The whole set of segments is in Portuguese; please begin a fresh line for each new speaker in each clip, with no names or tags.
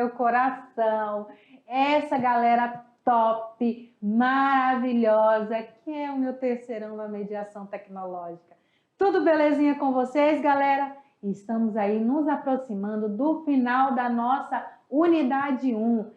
meu coração, essa galera top, maravilhosa, que é o meu terceirão da mediação tecnológica. Tudo belezinha com vocês, galera? Estamos aí nos aproximando do final da nossa unidade 1.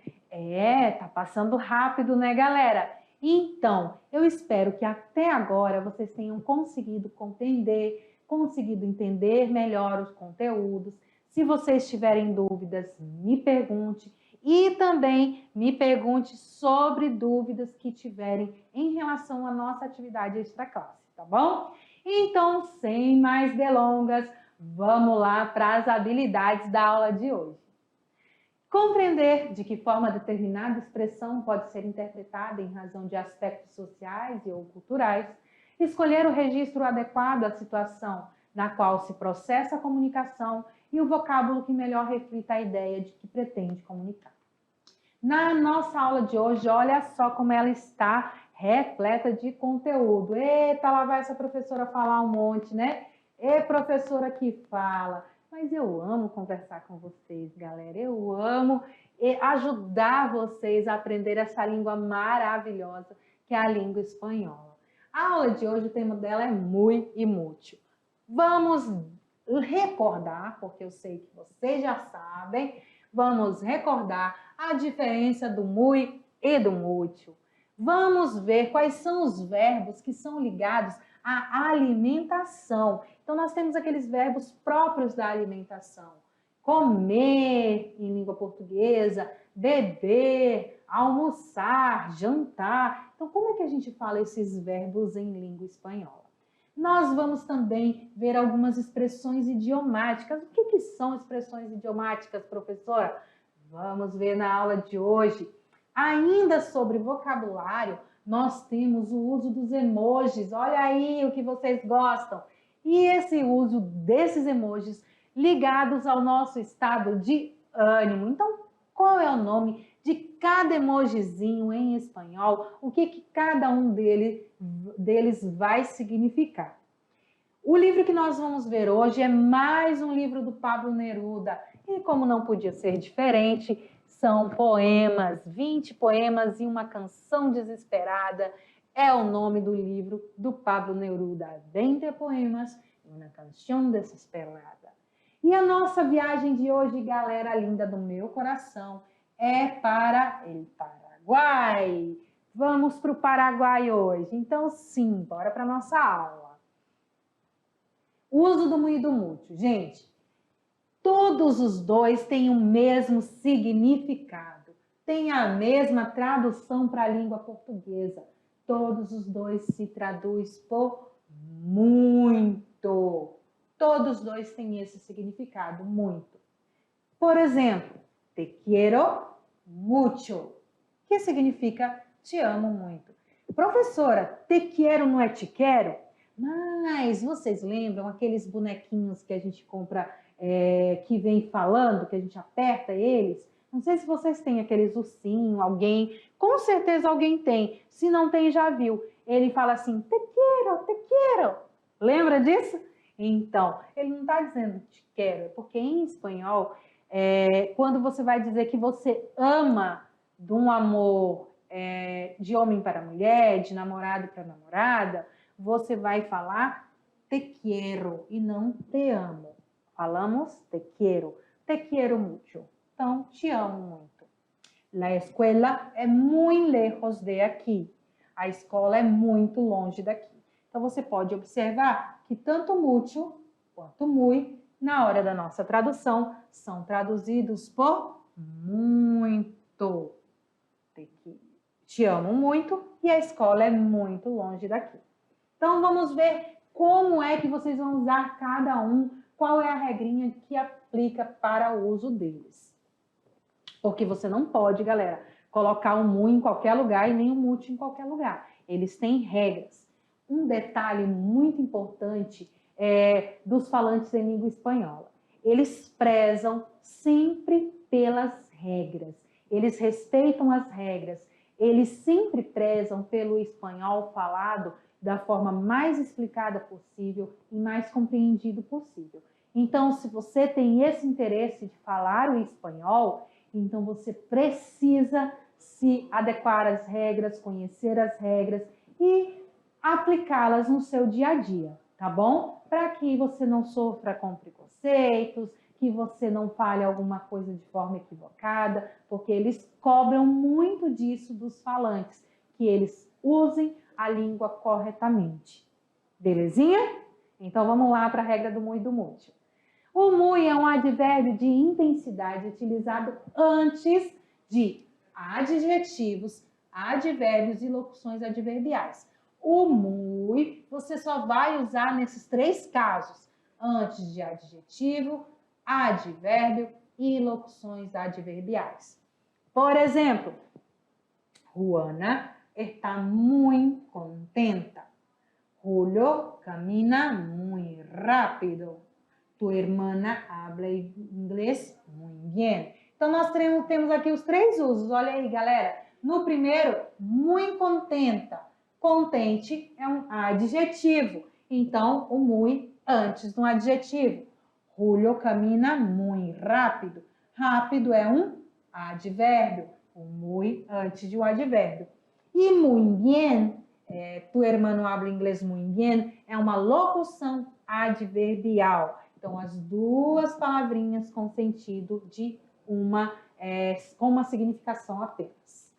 Tá passando rápido, né, galera? Então, eu espero que até agora vocês tenham conseguido compreender, conseguido entender melhor os conteúdos. Se vocês tiverem dúvidas, me pergunte. E também me pergunte sobre dúvidas que tiverem em relação à nossa atividade extraclasse, tá bom? Então, sem mais delongas, vamos lá para as habilidades da aula de hoje. Compreender de que forma determinada expressão pode ser interpretada em razão de aspectos sociais e ou culturais. Escolher o registro adequado à situação na qual se processa a comunicação e o vocábulo que melhor reflita a ideia de que pretende comunicar. Na nossa aula de hoje, olha só como ela está repleta de conteúdo. Eita, lá vai essa professora falar um monte, né? Professora que fala. Mas eu amo conversar com vocês, galera. Eu amo ajudar vocês a aprender essa língua maravilhosa que é a língua espanhola. A aula de hoje, o tema dela é muito e mútil. Vamos recordar, porque eu sei que vocês já sabem, vamos recordar a diferença do muy e do mútil. Vamos ver quais são os verbos que são ligados à alimentação. Então, nós temos aqueles verbos próprios da alimentação. Comer, em língua portuguesa, beber, almoçar, jantar. Então, como é que a gente fala esses verbos em língua espanhola? Nós vamos também ver algumas expressões idiomáticas. O que são expressões idiomáticas, professora? Vamos ver na aula de hoje. Ainda sobre vocabulário, nós temos o uso dos emojis. Olha aí o que vocês gostam. E esse uso desses emojis ligados ao nosso estado de ânimo. Então, qual é o nome de cada emojizinho em espanhol? O que cada um deles vai significar? O livro que nós vamos ver hoje é mais um livro do Pablo Neruda. E como não podia ser diferente, são poemas, 20 poemas e uma canção desesperada. É o nome do livro do Pablo Neruda, 20 poemas e uma canção desesperada. E a nossa viagem de hoje, galera linda do meu coração, é para o Paraguai. Vamos para o Paraguai hoje. Então, sim, bora para a nossa aula. Uso do muy e do mútil. Gente, todos os dois têm o mesmo significado, têm a mesma tradução para a língua portuguesa. Todos os dois se traduz por muito. Todos os dois têm esse significado, muito. Por exemplo, te quiero mucho, que significa te amo muito. Professora, te quero não é te quero? Mas vocês lembram aqueles bonequinhos que a gente compra, que vem falando, que a gente aperta eles? Não sei se vocês têm aqueles ursinhos, alguém, com certeza alguém tem. Se não tem, já viu. Ele fala assim, te quero, te quero. Lembra disso? Então, ele não está dizendo te quero, é porque em espanhol, quando você vai dizer que você ama de um amor de homem para mulher, de namorado para namorada, você vai falar te quiero e não te amo. Falamos te quiero mucho. Então, te amo muito. La escuela é muito lejos de aqui. A escola é muito longe daqui. Então, você pode observar que tanto mucho quanto muy, na hora da nossa tradução, são traduzidos por muito. Te amo muito e a escola é muito longe daqui. Então, vamos ver como é que vocês vão usar cada um, qual é a regrinha que aplica para o uso deles. Porque você não pode, galera, colocar o mu em qualquer lugar e nem o mútil em qualquer lugar. Eles têm regras. Um detalhe muito importante dos falantes em língua espanhola. Eles prezam sempre pelas regras. Eles respeitam as regras. Eles sempre prezam pelo espanhol falado da forma mais explicada possível e mais compreendido possível. Então, se você tem esse interesse de falar o espanhol, Então, você precisa se adequar às regras, conhecer as regras e aplicá-las no seu dia a dia, tá bom? Para que você não sofra com preconceitos, que você não fale alguma coisa de forma equivocada, porque eles cobram muito disso dos falantes, que eles usem a língua corretamente. Belezinha? Então vamos lá para a regra do muy e do mucho. O muy é um advérbio de intensidade utilizado antes de adjetivos, advérbios e locuções adverbiais. O muy você só vai usar nesses 3 casos, antes de adjetivo, advérbio e locuções adverbiais. Por exemplo, Juana está muy contenta. Julio camina muy rápido. Tu hermana habla inglês muy bien. Então, nós temos aqui os 3 usos. Olha aí, galera. No primeiro, muy contenta. Contente é um adjetivo. Então, o muy antes do adjetivo. Julio camina muy rápido. Rápido é um advérbio. O muy antes de um advérbio. E muy bien, tu hermano habla inglês muy bien, é uma locução adverbial. Então, as 2 palavrinhas com sentido de com uma significação apenas.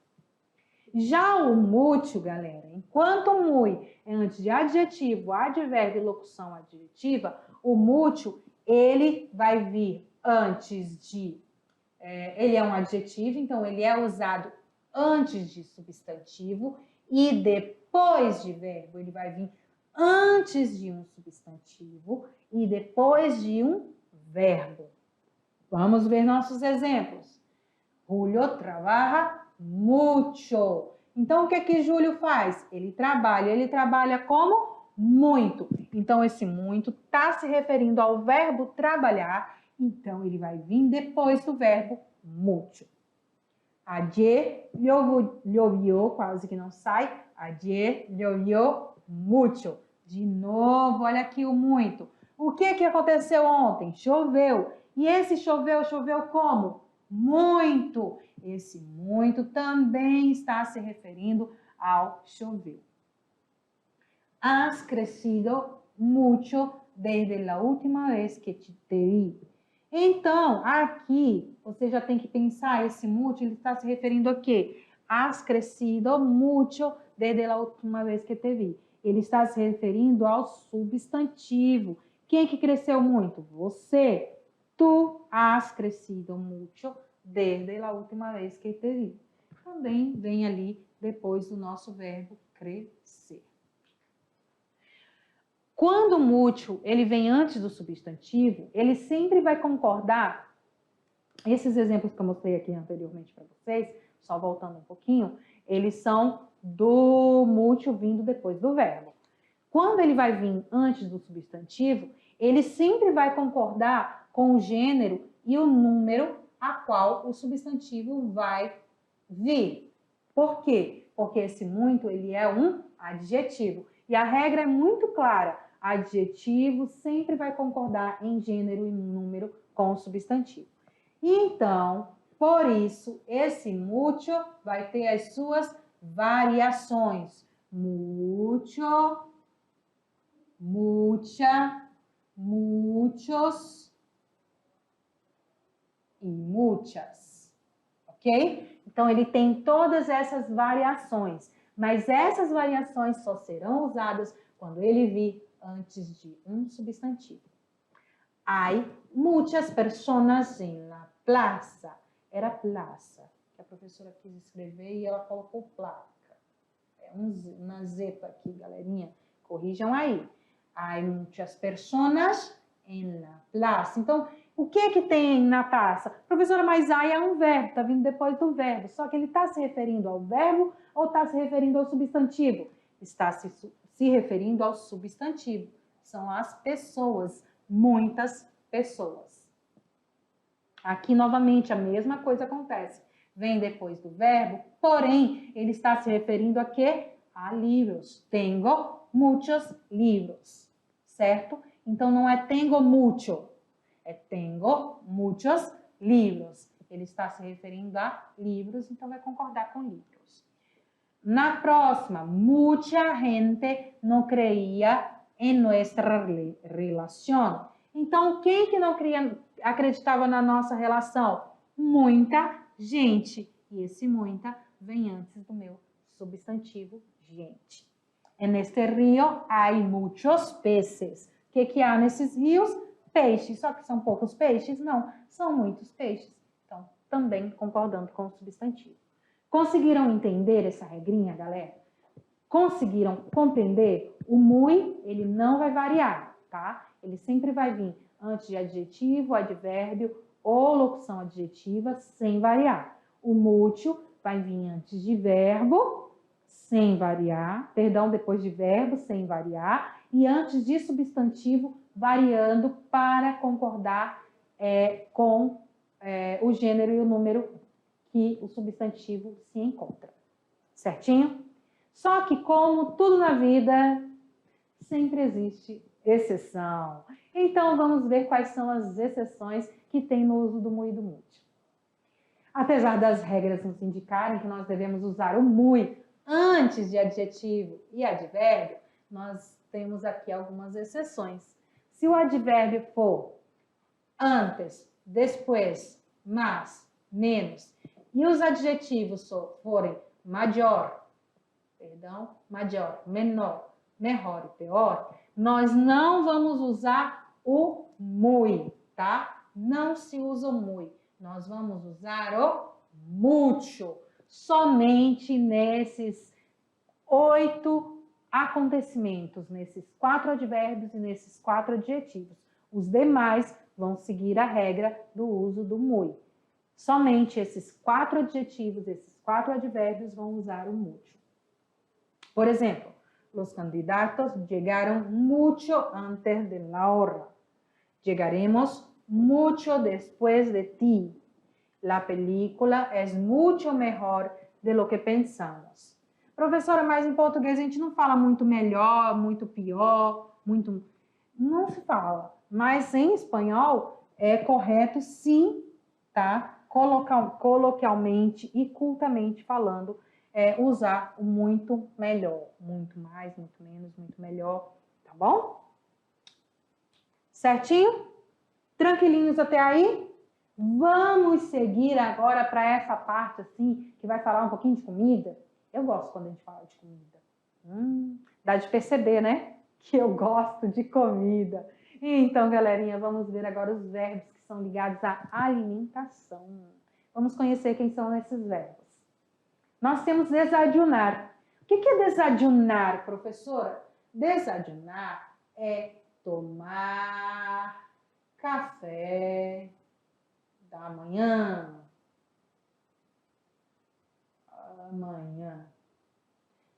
Já o mucho, galera, enquanto o muy é antes de adjetivo, advérbio e locução adjetiva, o mucho, ele vai vir antes de... ele é um adjetivo, então ele é usado antes de substantivo e depois de verbo. Ele vai vir antes de um substantivo e depois de um verbo. Vamos ver nossos exemplos. Julio trabaja mucho. Então, o que é que Júlio faz? Ele trabalha como? Muito. Então, esse muito está se referindo ao verbo trabalhar, então ele vai vir depois do verbo mucho. Ayer llovió, quase que não sai. Ayer llovió mucho. De novo, olha aqui o muito. O que aconteceu ontem? Choveu. E esse choveu como? Muito. Esse muito também está se referindo ao choveu. Has crecido mucho desde la última vez que te vi. Então, aqui, você já tem que pensar, esse mucho, ele está se referindo a quê? Has crecido mucho desde la última vez que te vi. Ele está se referindo ao substantivo. Quem que cresceu muito? Você. Tu has crecido mucho desde la última vez que te vi. Também vem ali depois do nosso verbo crescer. Quando o mucho ele vem antes do substantivo, ele sempre vai concordar. Esses exemplos que eu mostrei aqui anteriormente para vocês, só voltando um pouquinho, eles são do mucho vindo depois do verbo. Quando ele vai vir antes do substantivo, ele sempre vai concordar com o gênero e o número a qual o substantivo vai vir. Por quê? Porque esse muito ele é um adjetivo. E a regra é muito clara. Adjetivo sempre vai concordar em gênero e número com o substantivo. Então, por isso, esse mucho vai ter as suas variações. Mucho, mucha, muchos e muchas. Ok? Então, ele tem todas essas variações. Mas essas variações só serão usadas quando ele vir antes de um substantivo. Hay muchas personas en la plaza. Era plaza, que a professora quis escrever e ela colocou placa. É uma zeta aqui, galerinha. Corrijam aí. Hay muchas personas en la plaza. Então, o que tem na praça? Professora, mas hay é um verbo, tá vindo depois do verbo. Só que ele está se referindo ao verbo ou está se referindo ao substantivo? Está se referindo ao substantivo. São as pessoas, muitas pessoas. Aqui, novamente, a mesma coisa acontece. Vem depois do verbo, porém, ele está se referindo a quê? A livros. Tengo muchos libros, certo? Então, não é tengo mucho, é tengo muchos libros. ele está se referindo a livros, então vai concordar com livros. Na próxima, mucha gente não creía em nossa relação. Então, quem que não acreditava na nossa relação? Muita gente. E esse muita vem antes do meu substantivo gente. Neste rio há muitos peces. O que há nesses rios? Peixes. Só que são poucos peixes? Não, são muitos peixes. Então, também concordando com o substantivo. Conseguiram entender essa regrinha, galera? Conseguiram compreender? O muy, ele não vai variar, tá? Ele sempre vai vir antes de adjetivo, advérbio ou locução adjetiva, sem variar. O mucho vai vir antes de verbo, sem variar. Perdão, depois de verbo, sem variar. E antes de substantivo, variando para concordar com o gênero e o número que o substantivo se encontra. Certinho? Só que, como tudo na vida, sempre existe exceção. Então, vamos ver quais são as exceções que tem no uso do muy e do mucho. Apesar das regras nos indicarem que nós devemos usar o muy antes de adjetivo e advérbio, nós temos aqui algumas exceções. Se o advérbio for antes, depois, mais, menos, e os adjetivos forem maior, menor, melhor e pior, nós não vamos usar o muy, tá? Não se usa o muy. Nós vamos usar o mucho. Somente nesses 8 acontecimentos, nesses 4 advérbios e nesses 4 adjetivos. Os demais vão seguir a regra do uso do muy. Somente esses 4 adjetivos, esses 4 advérbios vão usar o mucho. Por exemplo, los candidatos llegaron mucho antes de la hora. Llegaremos mucho después de ti. La película es mucho mejor de lo que pensamos. Professora, mas em português a gente não fala muito melhor, muito pior, muito... Não se fala. Mas em espanhol é correto sim, tá? Coloquialmente e cultamente falando, usar o muito melhor. Muito mais, muito menos, muito melhor, tá bom? Certinho? Tranquilinhos até aí? Vamos seguir agora para essa parte assim, que vai falar um pouquinho de comida. Eu gosto quando a gente fala de comida. Dá de perceber, né? Que eu gosto de comida. Então, galerinha, vamos ver agora os verbos que são ligados à alimentação. Vamos conhecer quem são esses verbos. Nós temos desayunar. O que é desayunar, professora? Desayunar é tomar café da manhã.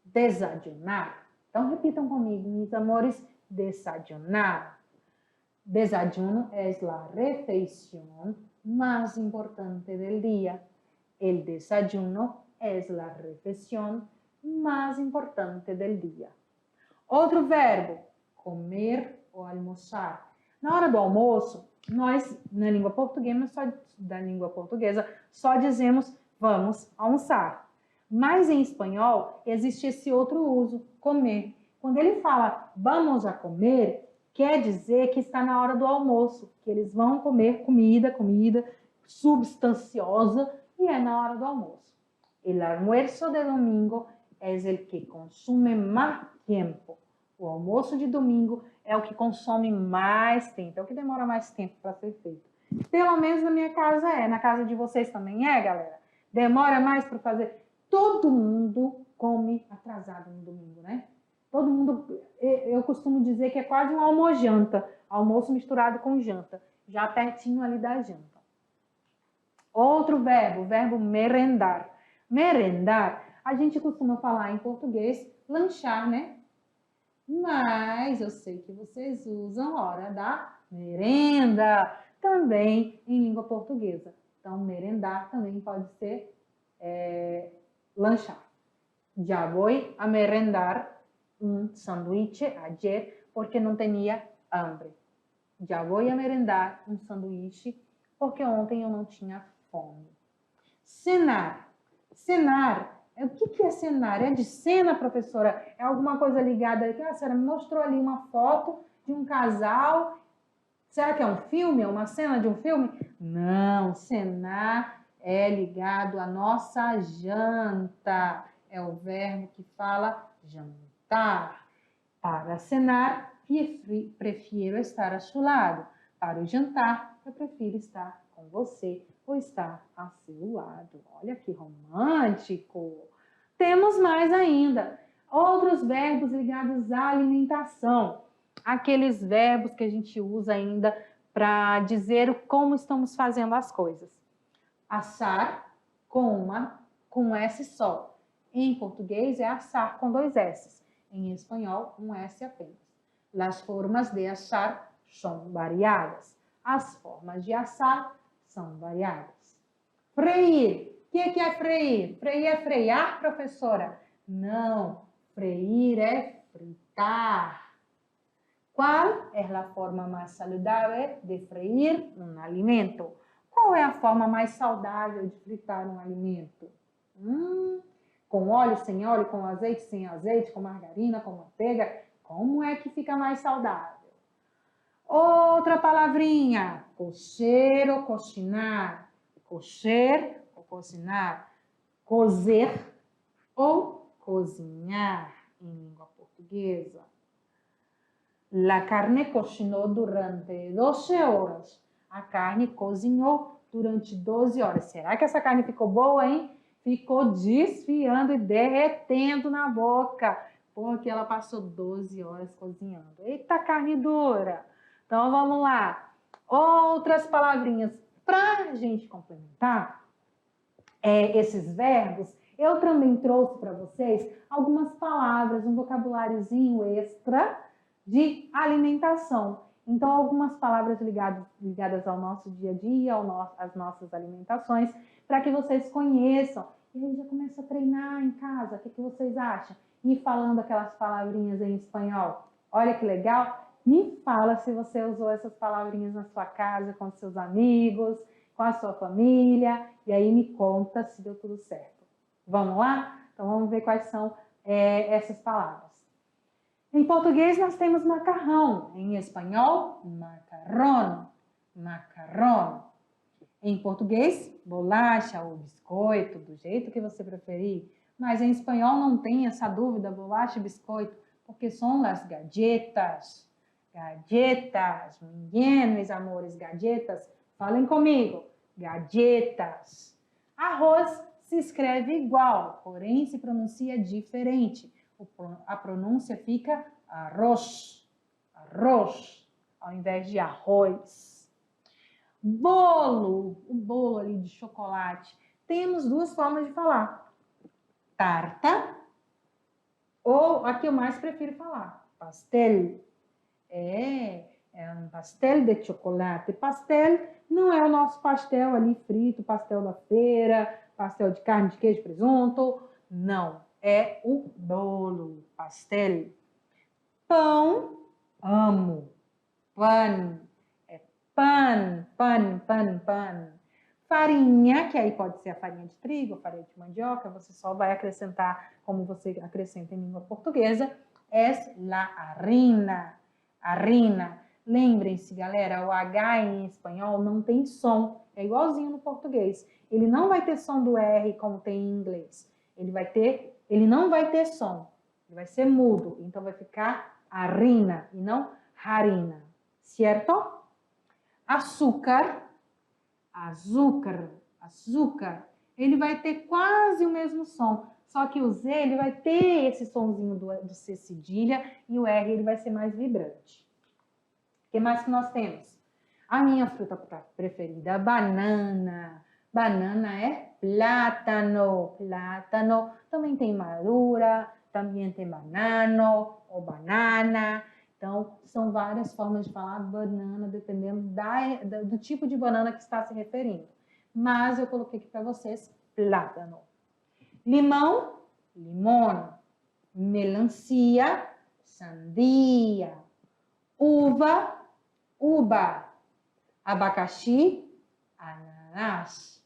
Desayunar. Então, repitam comigo, meus amores. Desayunar. Desayuno es la refeición más importante del día. El desayuno es la refeición más importante del día. Outro verbo, comer ou almoçar. Na hora do almoço, nós, na língua portuguesa, só dizemos vamos almoçar. Mas em espanhol, existe esse outro uso, comer. Quando ele fala vamos a comer, quer dizer que está na hora do almoço, que eles vão comer comida substanciosa, e é na hora do almoço. El almuerzo de domingo es el que consume más tiempo. O almoço de domingo é o que consome mais tempo, é o que demora mais tempo para ser feito. Pelo menos na minha casa na casa de vocês também galera? Demora mais para fazer? Todo mundo come atrasado no domingo, né? Todo mundo, eu costumo dizer que é quase um almojanta, almoço misturado com janta, já pertinho ali da janta. Outro verbo, o verbo merendar. Merendar, a gente costuma falar em português lanchar, né? Mas eu sei que vocês usam hora da merenda também em língua portuguesa. Então, merendar também pode ser lanchar. Já vou a merendar un sanduíche ayer porque não tinha hambre. Já vou a merendar um sanduíche porque ontem eu não tinha fome. Cenar. Cenar. O que é cenar? É de cena, professora? É alguma coisa ligada aí? A senhora me mostrou ali uma foto de um casal. Será que é um filme? É uma cena de um filme? Não, cenar é ligado à nossa janta. É o verbo que fala jantar. Para cenar, prefiro estar ao seu lado. Para o jantar, eu prefiro estar com você ou estar ao seu lado. Olha que romântico! Temos mais ainda. Outros verbos ligados à alimentação. Aqueles verbos que a gente usa ainda para dizer como estamos fazendo as coisas. Assar com S só. Em português é assar com 2 S. Em espanhol, um S apenas. As formas de assar são variadas. As formas de assar são variadas. Freír. O que é freír? Freír é frear, professora? Não. Freír é fritar. Qual é a forma mais saudável de freír um alimento? Qual é a forma mais saudável de fritar um alimento? Com óleo, sem óleo, com azeite, sem azeite, com margarina, com manteiga? Como é que fica mais saudável? Outra palavrinha, cocer ou cozinhar. Cocer ou cozinhar. Cozer ou cozinhar em língua portuguesa. La carne cocinó durante 12 horas. A carne cozinhou durante 12 horas. Será que essa carne ficou boa, hein? Ficou desfiando e derretendo na boca, porque ela passou 12 horas cozinhando. Eita, carne dura! Então, vamos lá. Outras palavrinhas. Para a gente complementar esses verbos, eu também trouxe para vocês algumas palavras, um vocabuláriozinho extra de alimentação. Então, algumas palavras ligadas ao nosso dia a dia, às nossas alimentações, para que vocês conheçam. E aí já começa a treinar em casa. O que vocês acham? E falando aquelas palavrinhas em espanhol. Olha que legal. Me fala se você usou essas palavrinhas na sua casa, com seus amigos, com a sua família. E aí me conta se deu tudo certo. Vamos lá? Então, vamos ver quais são essas palavras. Em português, nós temos macarrão. Em espanhol, macarrón. Macarrón. Em português, bolacha ou biscoito, do jeito que você preferir. Mas em espanhol não tem essa dúvida, bolacha e biscoito, porque são as galletas. Galletas. Bien, meus amores, galletas. Falem comigo. Galletas. Arroz se escreve igual, porém se pronuncia diferente. A pronúncia fica arroz, arroz, ao invés de arroz. Bolo, o bolo ali de chocolate. Temos duas formas de falar. Tarta, ou a que eu mais prefiro falar, pastel. É um pastel de chocolate. Pastel não é o nosso pastel ali frito, pastel da feira, pastel de carne, de queijo, presunto. Não. É o bolo, pastel. Pão, amo. Pan, é pan, pan, pan, pan. Farinha, que aí pode ser a farinha de trigo, a farinha de mandioca, você só vai acrescentar como você acrescenta em língua portuguesa. É la harina. Harina. Lembrem-se, galera, o H em espanhol não tem som. É igualzinho no português. Ele não vai ter som do R como tem em inglês. Ele não vai ter som, ele vai ser mudo, então vai ficar harina e não harina, certo? Açúcar, açúcar, ele vai ter quase o mesmo som, só que o Z ele vai ter esse sonzinho do C cedilha e o R ele vai ser mais vibrante. O que mais que nós temos? A minha fruta preferida, banana. Banana é plátano, plátano. Também tem madura, também tem banano ou banana. Então, são várias formas de falar banana, dependendo do tipo de banana que está se referindo. Mas eu coloquei aqui para vocês plátano. Limão, limão. Melancia, sandia. Uva, uva. Abacaxi, ananás.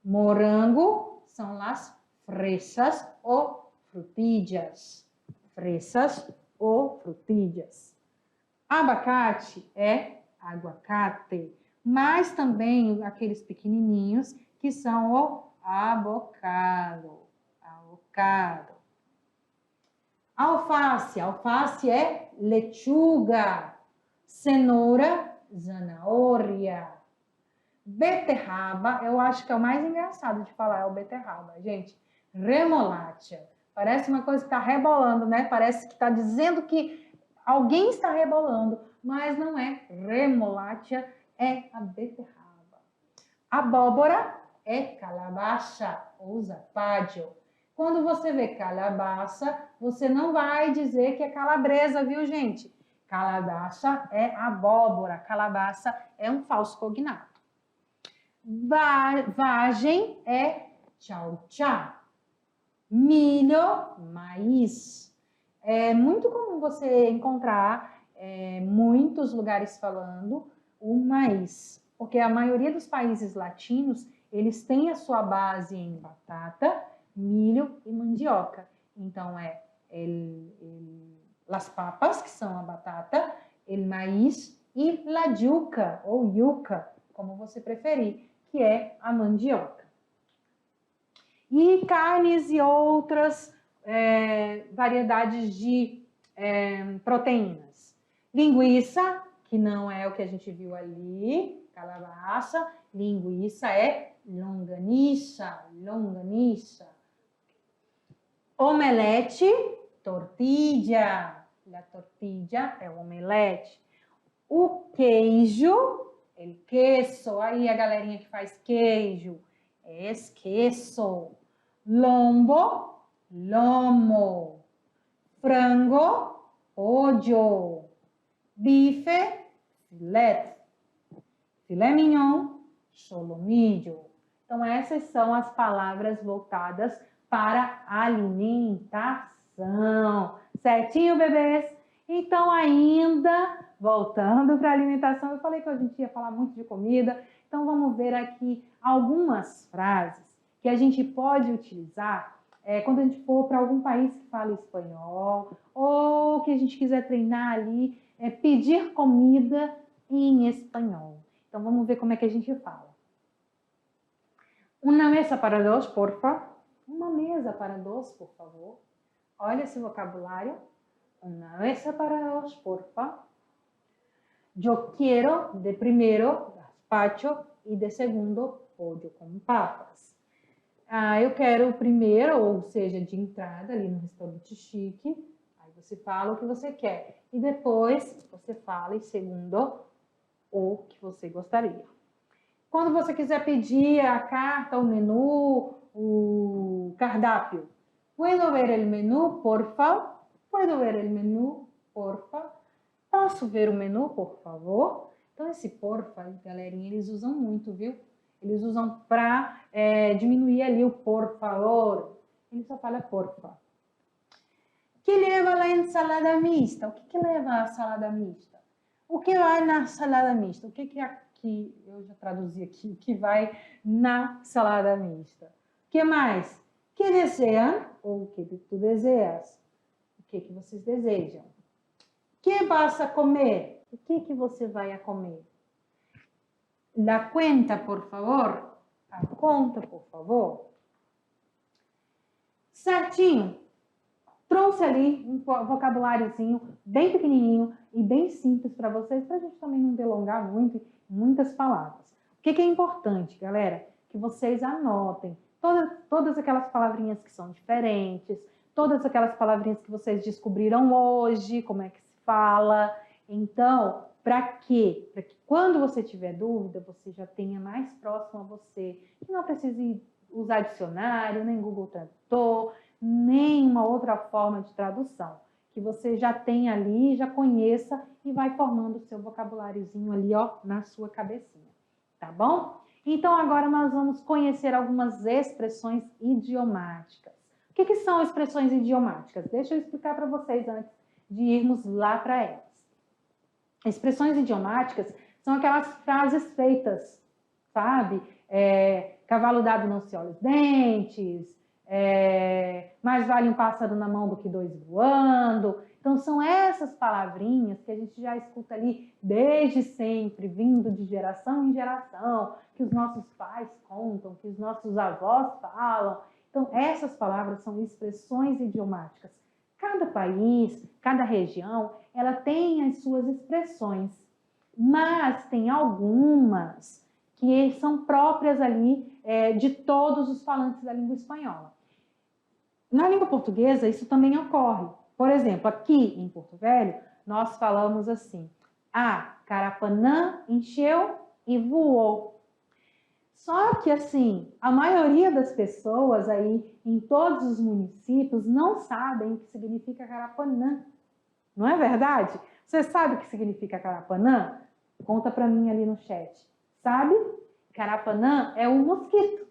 Morango são as fresas ou frutillas. Fresas ou frutillas. Abacate é aguacate, mas também aqueles pequenininhos que são o avocado. Avocado. Alface. Alface é lechuga. Cenoura, zanahoria. Beterraba, eu acho que é o mais engraçado de falar, é o beterraba, gente. Remolacha. Parece uma coisa que está rebolando, né? Parece que está dizendo que alguém está rebolando, mas não é. Remolacha é a beterraba. Abóbora é calabaça ou zapallo. Quando você vê calabaça, você não vai dizer que é calabresa, viu, gente? Calabaça é abóbora, calabaça é um falso cognato. Vagem é tchau-tchau. Milho, maíz. É muito comum você encontrar muitos lugares falando o maíz, porque a maioria dos países latinos, eles têm a sua base em batata, milho e mandioca. Então, las papas, que são a batata, el maíz e la yuca, ou yuca, como você preferir, que é a mandioca. E carnes e outras variedades de proteínas. Linguiça, que não é o que a gente viu ali, calabaça. Linguiça é longaniça, longaniça. Omelete, tortilla. La tortilla é o omelete. O queijo, el queso. Aí a galerinha que faz queijo. Es queso. Lombo, lomo. Frango, pollo. Bife, filé. Filé mignon, solomillo. Então, essas são as palavras voltadas para alimentação. Certinho, bebês? Então, ainda voltando para a alimentação, eu falei que a gente ia falar muito de comida, então vamos ver aqui algumas frases que a gente pode utilizar quando a gente for para algum país que fala espanhol, ou que a gente quiser treinar ali, pedir comida em espanhol. Então, vamos ver como é que a gente fala. Uma mesa para dois, porfa. Uma mesa para dois, por favor. Olha esse vocabulário. Una mesa para dos, porfa. Yo quiero de primero gazpacho e de segundo pollo com papas. Eu quero primeiro, ou seja, de entrada ali no restaurante chique. Aí você fala o que você quer. E depois você fala em segundo o que você gostaria. Quando você quiser pedir a carta, o menu, o cardápio. ¿Puedo ver el menú, porfa? ¿Puedo ver el menú, porfa? Posso ver o menu, por favor? Então, esse porfa, galerinha, eles usam muito, viu? Eles usam para diminuir ali o por favor. Ele só fala porfa. Que leva a ensalada mista? O que leva a salada mista? O que vai na salada mista? O que aqui, eu já traduzi aqui, o que vai na salada mista? O que mais? Que desejam? Ou o que tu desejas? O que vocês desejam? Que vas a comer? O que você vai a comer? La cuenta, por favor. A conta, por favor. Certinho. Trouxe ali um vocabuláriozinho bem pequenininho e bem simples para vocês, para a gente também não delongar muito, muitas palavras. O que é importante, galera? Que vocês anotem todas aquelas palavrinhas que são diferentes, todas aquelas palavrinhas que vocês descobriram hoje, como é que se fala. Então, para quê? Para que quando você tiver dúvida, você já tenha mais próximo a você, que não precise usar dicionário, nem Google Tradutor, nem uma outra forma de tradução, que você já tenha ali, já conheça e vai formando o seu vocabuláriozinho ali, ó, na sua cabecinha, tá bom? Então, agora nós vamos conhecer algumas expressões idiomáticas. O que são expressões idiomáticas? Deixa eu explicar para vocês antes de irmos lá para elas. Expressões idiomáticas são aquelas frases feitas, sabe? cavalo dado não se olha os dentes, mais vale um pássaro na mão do que dois voando. Então, são essas palavrinhas que a gente já escuta ali desde sempre, vindo de geração em geração, que os nossos pais contam, que os nossos avós falam. Então, essas palavras são expressões idiomáticas. Cada país, cada região, ela tem as suas expressões, mas tem algumas que são próprias ali de todos os falantes da língua espanhola. Na língua portuguesa, isso também ocorre. Por exemplo, aqui em Porto Velho, nós falamos assim: a Carapanã encheu e voou. Só que, assim, a maioria das pessoas aí em todos os municípios não sabem o que significa Carapanã. Não é verdade? Você sabe o que significa Carapanã? Conta para mim ali no chat. Sabe? Carapanã é um mosquito.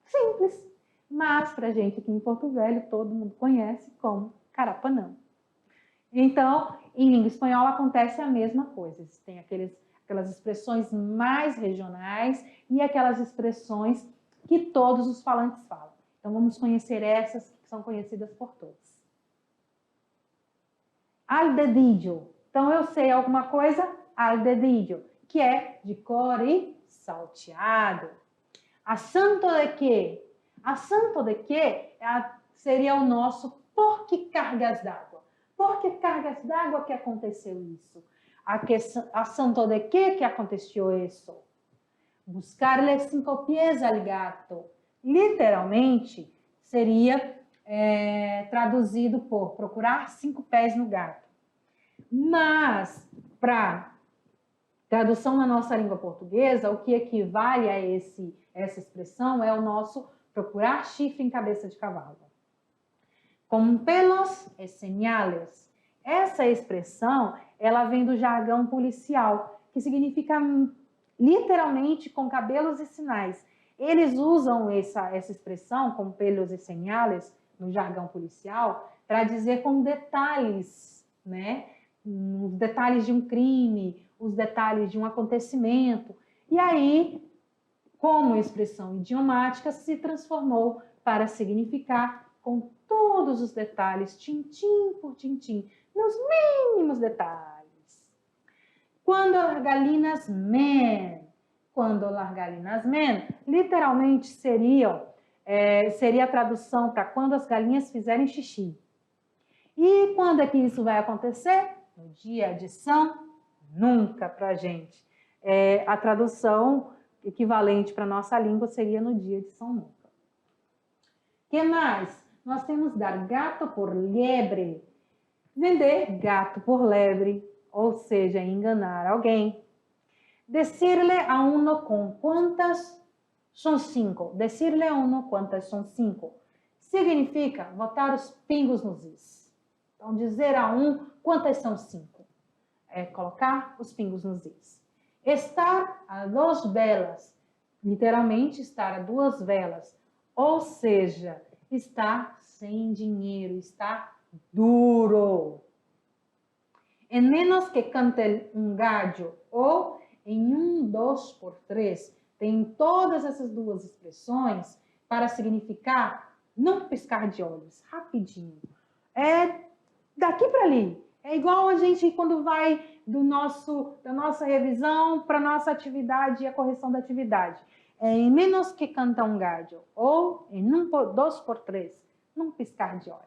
Simples. Mas, para a gente aqui em Porto Velho, todo mundo conhece como Carapanã. Então, em língua espanhola acontece a mesma coisa. Tem aquelas expressões mais regionais e aquelas expressões que todos os falantes falam. Então, vamos conhecer essas que são conhecidas por todos. Al dedillo. Então, eu sei alguma coisa? Al dedillo, que é de core salteado. A santo de quê? A santo de quê seria o nosso por que cargas d'água. Por que cargas d'água que aconteceu isso? A santo de quê que aconteceu isso? Buscarle 5 pies al gato. Literalmente, seria traduzido por procurar 5 pés no gato. Mas, para tradução na nossa língua portuguesa, o que equivale a essa expressão é o nosso procurar chifre em cabeça de cavalo. Com pelos e señales. Essa expressão, ela vem do jargão policial, que significa literalmente com cabelos e sinais. Eles usam essa expressão, com pelos e señales, no jargão policial, para dizer com detalhes, né? Os detalhes de um crime, os detalhes de um acontecimento. E aí, como expressão idiomática, se transformou para significar com todos os detalhes, tintim por tintim, nos mínimos detalhes. Quando las galinas men. Quando las galinas men, literalmente seria a tradução para quando as galinhas fizerem xixi. E quando é que isso vai acontecer? No dia de São Nunca, para a gente. A tradução equivalente para a nossa língua seria no dia de São Nunca. O que mais? Nós temos dar gato por liebre. Vender gato por lebre, ou seja, enganar alguém. Decirle a uno com quantas são 5. Decirle a uno quantas são 5. Significa botar os pingos nos is. Então, dizer a um quantas são 5. É colocar os pingos nos is. Estar a 2 velas. Literalmente, estar a 2 velas. Ou seja, estar sem dinheiro, estar duro. Em menos que cante um gallo ou em 2 por 3, tem todas essas duas expressões para significar não piscar de olhos, rapidinho. É daqui para ali. É igual a gente quando vai da nossa revisão para a nossa atividade e a correção da atividade. Em menos que canta um gallo ou em 2 por 3, não piscar de olhos.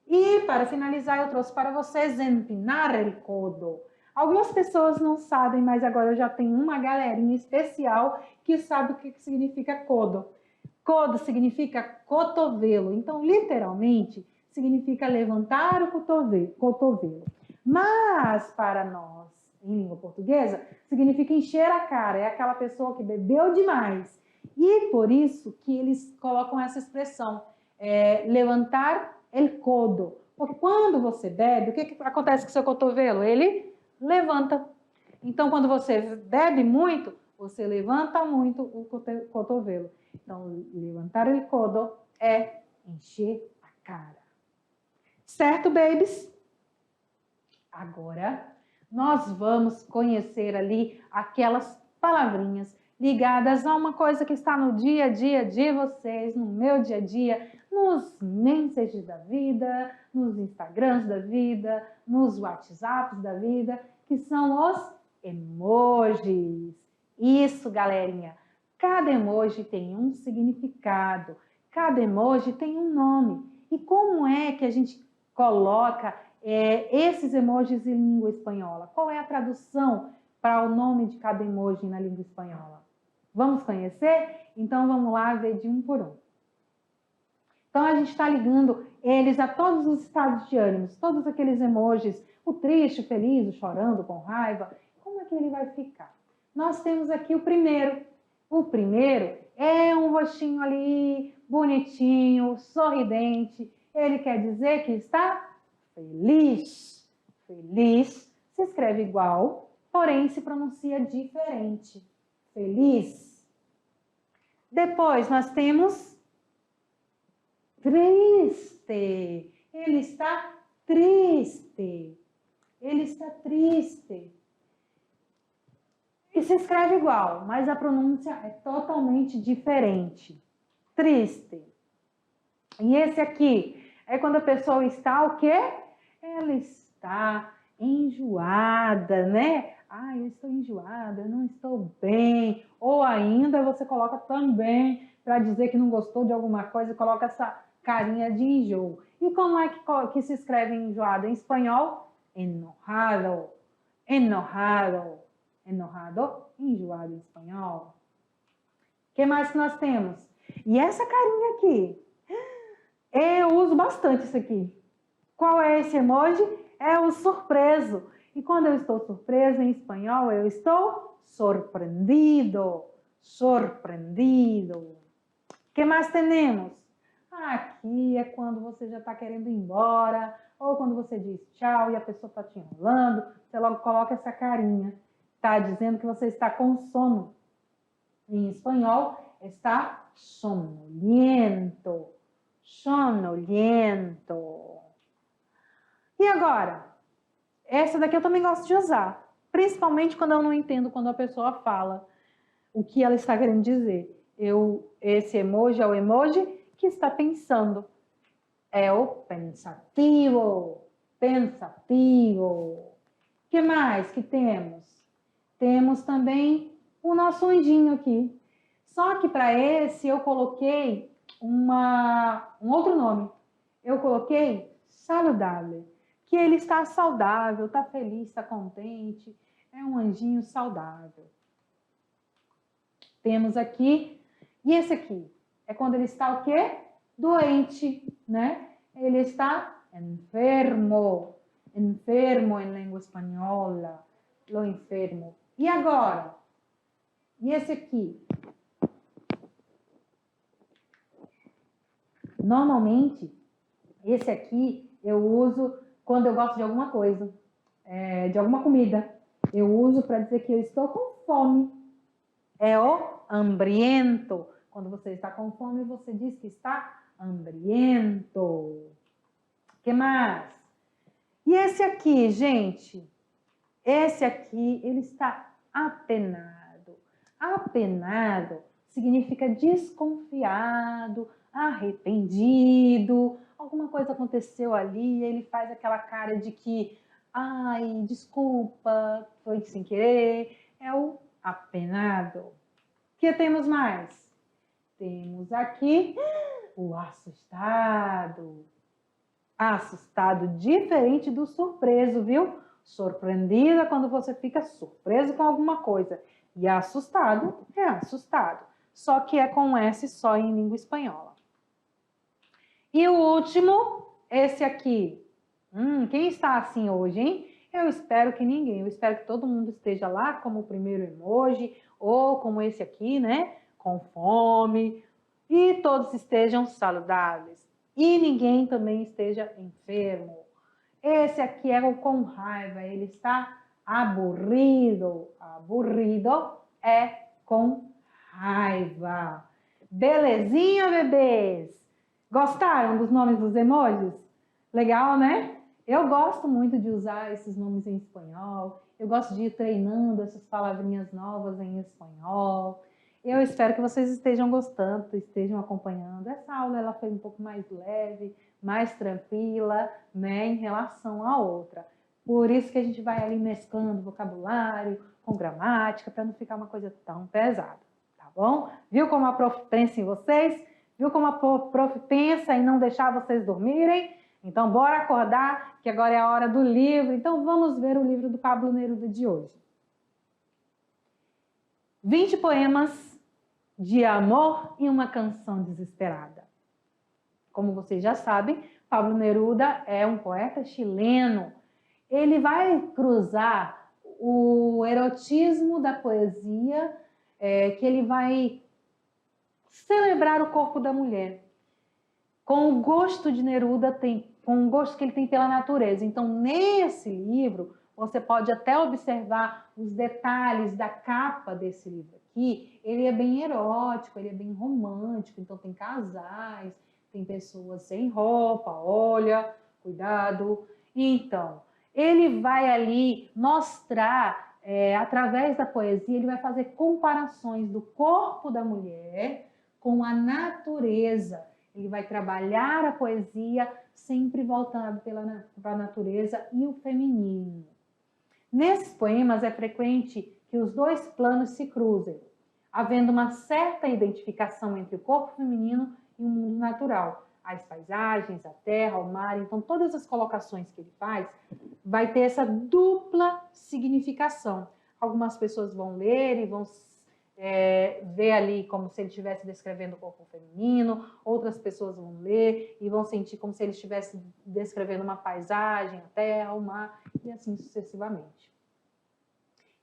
E para finalizar, eu trouxe para vocês empinar el codo. Algumas pessoas não sabem, mas agora eu já tenho uma galerinha especial que sabe o que significa codo. Codo significa cotovelo. Então, literalmente, significa levantar o cotovelo. Mas, para nós, em língua portuguesa, significa encher a cara. É aquela pessoa que bebeu demais. E por isso que eles colocam essa expressão, levantar el codo. Porque quando você bebe, o que acontece com o seu cotovelo? Ele levanta. Então, quando você bebe muito, você levanta muito o cotovelo. Então, levantar el codo é encher a cara. Certo, babies? Agora, nós vamos conhecer ali aquelas palavrinhas ligadas a uma coisa que está no dia a dia de vocês, no meu dia a dia, nos mensagens da vida, nos Instagrams da vida, nos WhatsApps da vida, que são os emojis. Isso, galerinha. Cada emoji tem um significado, cada emoji tem um nome. E como é que a gente coloca esses emojis em língua espanhola? Qual é a tradução para o nome de cada emoji na língua espanhola? Vamos conhecer? Então vamos lá ver de um por um. Então a gente está ligando eles a todos os estados de ânimo, todos aqueles emojis, o triste, o feliz, o chorando, com raiva. Como é que ele vai ficar? Nós temos aqui o primeiro. O primeiro é um rostinho ali, bonitinho, sorridente. Ele quer dizer que está feliz. Feliz se escreve igual, porém se pronuncia diferente. Feliz. Depois nós temos triste. Ele está triste. Ele está triste. E se escreve igual, mas a pronúncia é totalmente diferente. Triste. E esse aqui é quando a pessoa está o quê? Ela está enjoada, né? Ah, eu estou enjoada, eu não estou bem. Ou ainda você coloca também para dizer que não gostou de alguma coisa, coloca essa carinha de enjoo. E como é que se escreve enjoado em espanhol? Enojado, enojado, enojado, enjoado em espanhol. O que mais que nós temos? E essa carinha aqui? Eu uso bastante isso aqui. Qual é esse emoji? É o surpreso. E quando eu estou surpreso em espanhol, eu estou sorprendido. Sorprendido. O que mais temos? Aqui é quando você já está querendo ir embora, ou quando você diz tchau e a pessoa está te enrolando, você logo coloca essa carinha. Está dizendo que você está com sono. Em espanhol, está sonoliento. Sonoliento. E agora? Essa daqui eu também gosto de usar. Principalmente quando eu não entendo quando a pessoa fala o que ela está querendo dizer. Esse emoji é o emoji que está pensando. É o pensativo. Pensativo. O que mais que temos? Temos também o nosso anjinho aqui. Só que para esse eu coloquei um outro nome. Eu coloquei saludável. Que ele está saudável, está feliz, está contente. É um anjinho saudável. Temos aqui. E esse aqui? É quando ele está o quê? Doente, né? Ele está enfermo. Enfermo em língua espanhola. Lo enfermo. E agora? E esse aqui? Normalmente, esse aqui eu uso quando eu gosto de alguma coisa, de alguma comida. Eu uso para dizer que eu estou com fome. É o hambriento. Quando você está com fome, você diz que está hambriento. O que mais? E esse aqui, gente? Esse aqui, ele está apenado. Apenado significa desconfiado, arrependido. Alguma coisa aconteceu ali, ele faz aquela cara de que, ai, desculpa, foi sem querer. É o apenado. O que temos mais? Temos aqui o assustado. Assustado, diferente do surpreso, viu? Surpreendida quando você fica surpreso com alguma coisa. E assustado é assustado. Só que é com S só em língua espanhola. E o último, esse aqui. Quem está assim hoje, hein? Eu espero que ninguém. Eu espero que todo mundo esteja lá como o primeiro emoji. Ou como esse aqui, né? Com fome. E todos estejam saudáveis. E ninguém também esteja enfermo. Esse aqui é o com raiva, ele está aburrido. Aburrido é com raiva. Belezinha, bebês? Gostaram dos nomes dos emojis? Legal, né? Eu gosto muito de usar esses nomes em espanhol. Eu gosto de ir treinando essas palavrinhas novas em espanhol. Eu espero que vocês estejam gostando, estejam acompanhando. Essa aula ela foi um pouco mais leve, mais tranquila, né, em relação à outra. Por isso que a gente vai ali mesclando vocabulário com gramática, para não ficar uma coisa tão pesada, tá bom? Viu como a prof pensa em vocês? Viu como a prof pensa em não deixar vocês dormirem? Então, bora acordar, que agora é a hora do livro. Então, vamos ver o livro do Pablo Neruda de hoje. 20 poemas de amor e uma canção desesperada. Como vocês já sabem, Pablo Neruda é um poeta chileno. Ele vai cruzar o erotismo da poesia, que ele vai celebrar o corpo da mulher, com o gosto de Neruda, com o gosto que ele tem pela natureza. Então, nesse livro, você pode até observar os detalhes da capa desse livro aqui. Ele é bem erótico, ele é bem romântico, então tem casais, tem pessoas sem roupa, olha, cuidado. Então, ele vai ali mostrar, através da poesia, ele vai fazer comparações do corpo da mulher com a natureza. Ele vai trabalhar a poesia sempre voltado para a natureza e o feminino. Nesses poemas é frequente que os dois planos se cruzem, havendo uma certa identificação entre o corpo feminino e o mundo natural. As paisagens, a terra, o mar, então todas as colocações que ele faz vai ter essa dupla significação. Algumas pessoas vão ler e vão ver ali como se ele estivesse descrevendo o corpo feminino, outras pessoas vão ler e vão sentir como se ele estivesse descrevendo uma paisagem, a terra, o mar, e assim sucessivamente.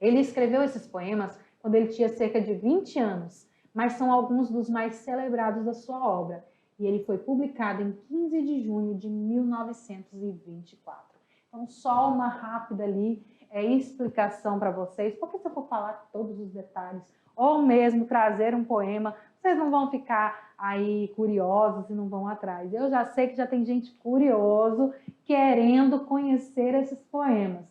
Ele escreveu esses poemas quando ele tinha cerca de 20 anos, mas são alguns dos mais celebrados da sua obra, e ele foi publicado em 15 de junho de 1924. Então, só uma rápida ali explicação para vocês, porque se eu for falar todos os detalhes, ou mesmo trazer um poema, vocês não vão ficar aí curiosos e não vão atrás. Eu já sei que já tem gente curioso querendo conhecer esses poemas.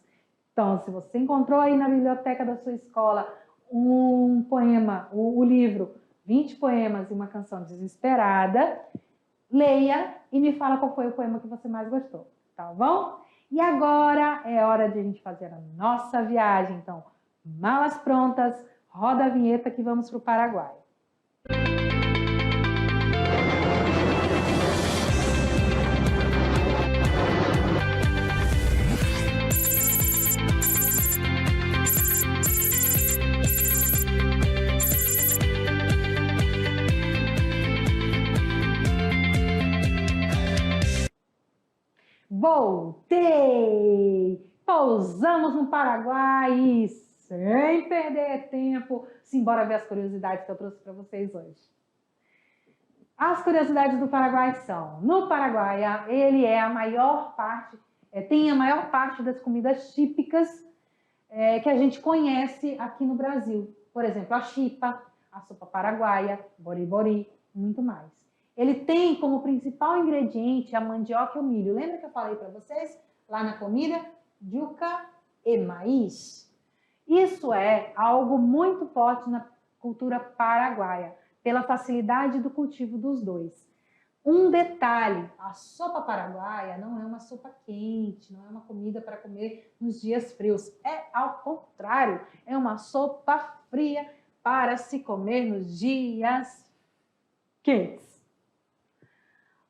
Então, se você encontrou aí na biblioteca da sua escola um poema, o livro 20 poemas e uma canção desesperada, leia e me fala qual foi o poema que você mais gostou, tá bom? E agora é hora de a gente fazer a nossa viagem. Então, malas prontas, roda a vinheta que vamos para o Paraguai. Voltei! Pousamos no Paraguai e, sem perder tempo, simbora ver as curiosidades que eu trouxe para vocês hoje. As curiosidades do Paraguai são: no Paraguai, ele é a maior parte, tem a maior parte das comidas típicas que a gente conhece aqui no Brasil. Por exemplo, a chipa, a sopa paraguaia, bori-bori, muito mais. Ele tem como principal ingrediente a mandioca e o milho. Lembra que eu falei para vocês lá na comida? Yuca e maíz. Isso é algo muito forte na cultura paraguaia, pela facilidade do cultivo dos dois. Um detalhe, a sopa paraguaia não é uma sopa quente, não é uma comida para comer nos dias frios. É ao contrário, é uma sopa fria para se comer nos dias quentes.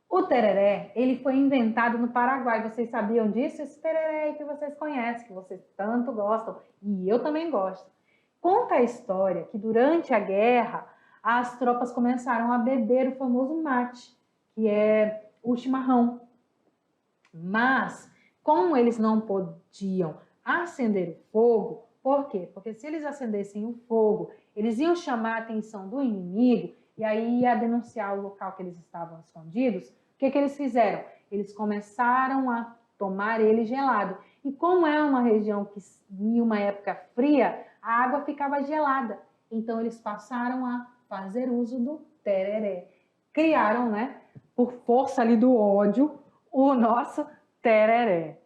O tereré, ele foi inventado no Paraguai. Vocês sabiam disso? Esse tereré que vocês conhecem, que vocês tanto gostam, e eu também gosto. Conta a história que durante a guerra, as tropas começaram a beber o famoso mate, que é o chimarrão. Mas, como eles não podiam acender o fogo, por quê? Porque se eles acendessem o fogo, eles iam chamar a atenção do inimigo e aí ia denunciar o local que eles estavam escondidos. O que eles fizeram? Eles começaram a tomar ele gelado. E como é uma região que em uma época fria, a água ficava gelada. Então eles passaram a fazer uso do tereré. Criaram, né, por força ali do ódio, o nosso tereré.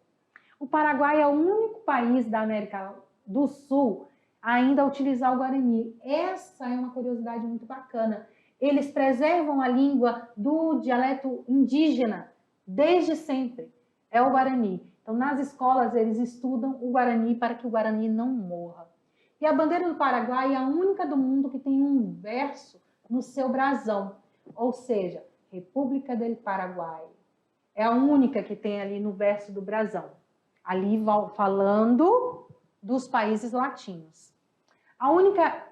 O Paraguai é o único país da América do Sul ainda utilizar o Guarani. Essa é uma curiosidade muito bacana. Eles preservam a língua do dialeto indígena desde sempre, é o Guarani. Então, nas escolas, eles estudam o Guarani para que o Guarani não morra. E a bandeira do Paraguai é a única do mundo que tem um verso no seu brasão, ou seja, República del Paraguai. É a única que tem ali no verso do brasão, ali falando dos países latinos. A única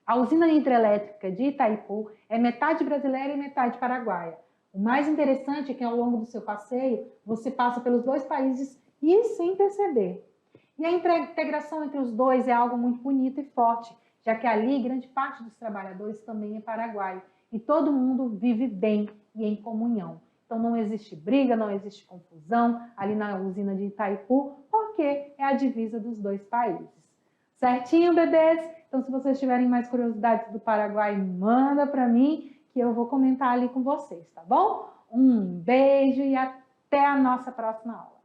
a usina hidrelétrica de Itaipu é metade brasileira e metade paraguaia. O mais interessante é que ao longo do seu passeio, você passa pelos dois países e sem perceber. E a integração entre os dois é algo muito bonito e forte, já que ali grande parte dos trabalhadores também é paraguaio. E todo mundo vive bem e em comunhão. Então não existe briga, não existe confusão ali na usina de Itaipu, porque é a divisa dos dois países. Certinho, bebês? Então se vocês tiverem mais curiosidades do Paraguai, manda para mim, que eu vou comentar ali com vocês, tá bom? Um beijo e até a nossa próxima aula.